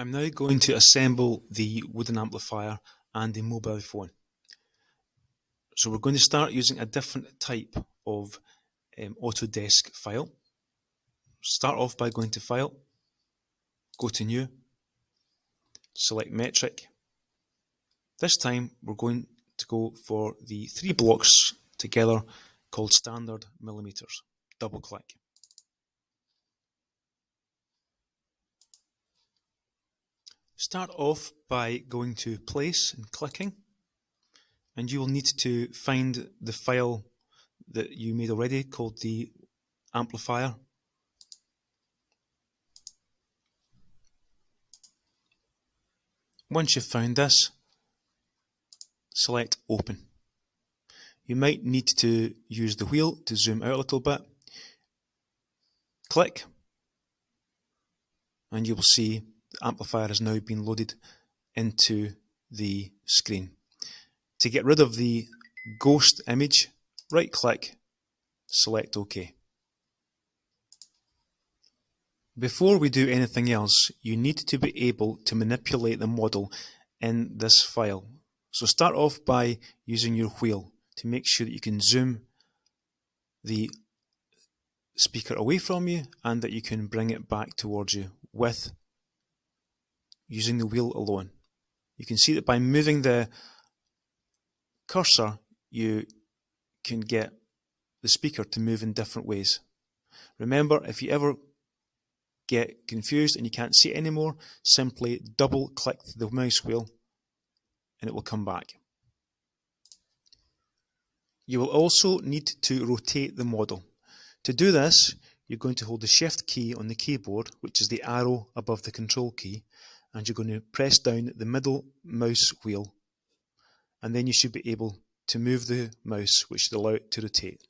I'm now going to assemble the wooden amplifier and the mobile phone. So we're going to start using a different type of Autodesk file. Start off by going to File, go to New, select Metric. This time we're going to go for the 3 blocks together called standard millimeters. Double click. Start off by going to Place and clicking, and you will need to find the file that you made already called the amplifier. Once you've found this, select Open. You might need to use the wheel to zoom out a little bit. Click, and you will see the amplifier has now been loaded into the screen. To get rid of the ghost image, right click, select OK. Before we do anything else, you need to be able to manipulate the model in this file. So start off by using your wheel to make sure that you can zoom the speaker away from you and that you can bring it back towards you with using the wheel alone. You can see that by moving the cursor, you can get the speaker to move in different ways. Remember, if you ever get confused and you can't see it anymore, simply double click the mouse wheel and it will come back. You will also need to rotate the model. To do this, you're going to hold the Shift key on the keyboard, which is the arrow above the Control key, and you're going to press down the middle mouse wheel, and then you should be able to move the mouse, which should allow it to rotate.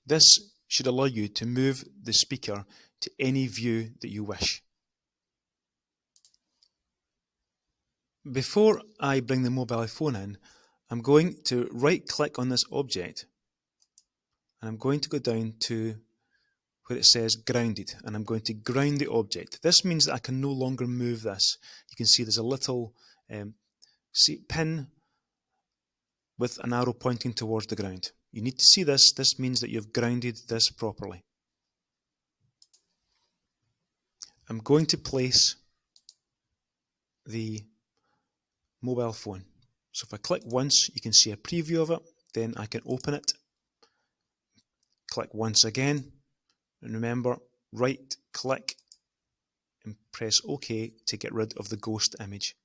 This should allow you to move the speaker to any view that you wish. Before I bring the mobile phone in, I'm going to right click on this object and I'm going to go down to where it says grounded, and I'm going to ground the object. This means that I can no longer move this. You can see there's a little pin with an arrow pointing towards the ground. You need to see this. This means that you've grounded this properly. I'm going to place the mobile phone. So if I click once, you can see a preview of it. Then I can open it. Click once again. And remember, right click and press OK to get rid of the ghost image.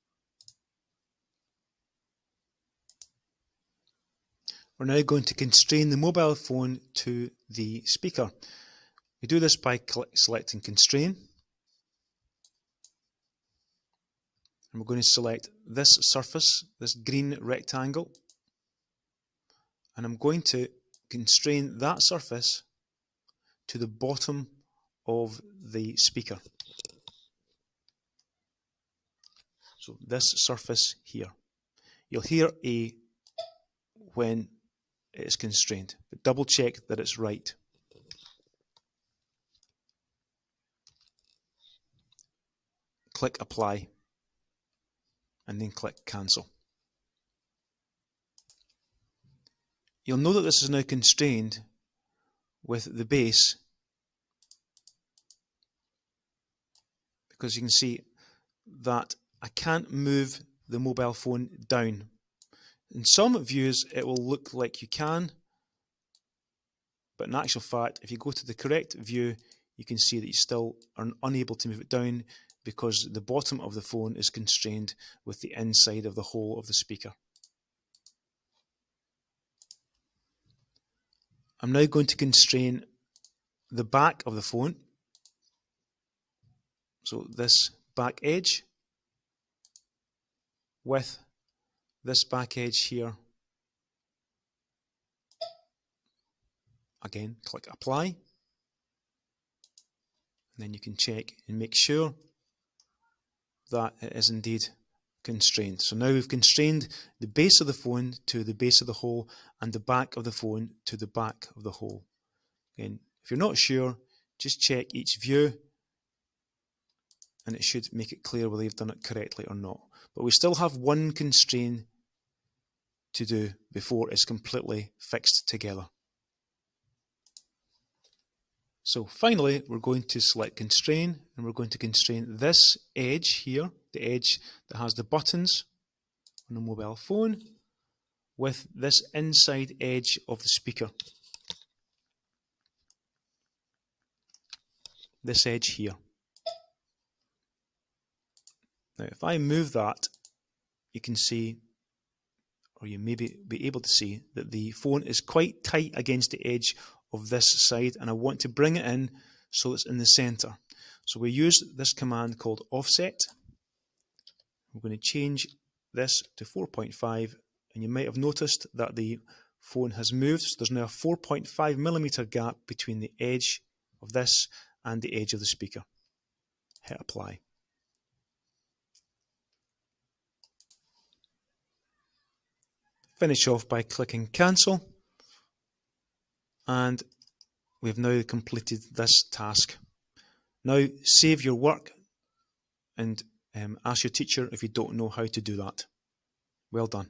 We're now going to constrain the mobile phone to the speaker. We do this by selecting Constrain. And we're going to select this surface, this green rectangle. And I'm going to constrain that surface to the bottom of the speaker. So this surface here. You'll hear a when it is constrained, but double check that it's right. Click Apply and then click Cancel. You'll know that this is now constrained with the base because you can see that I can't move the mobile phone down. In some views it will look like you can, but in actual fact if you go to the correct view you can see that you still are unable to move it down because the bottom of the phone is constrained with the inside of the hole of the speaker. I'm now going to constrain the back of the phone, so this back edge with this back edge here. Again, click Apply, and then you can check and make sure that it is indeed constrained. So now we've constrained the base of the phone to the base of the hole and the back of the phone to the back of the hole. Again, if you're not sure, just check each view and it should make it clear whether you've done it correctly or not. But we still have one constraint to do before it's completely fixed together. So finally, we're going to select constrain and we're going to constrain this edge here, the edge that has the buttons on the mobile phone, with this inside edge of the speaker. This edge here. Now if I move that, you can see, or you may be able to see, that the phone is quite tight against the edge of this side, and I want to bring it in so it's in the center. So we use this command called offset. We're going to change this to 4.5, and you might have noticed that the phone has moved, so there's now a 4.5mm gap between the edge of this and the edge of the speaker. Hit apply. Finish off by clicking cancel, and we've now completed this task. Now save your work and ask your teacher if you don't know how to do that. Well done.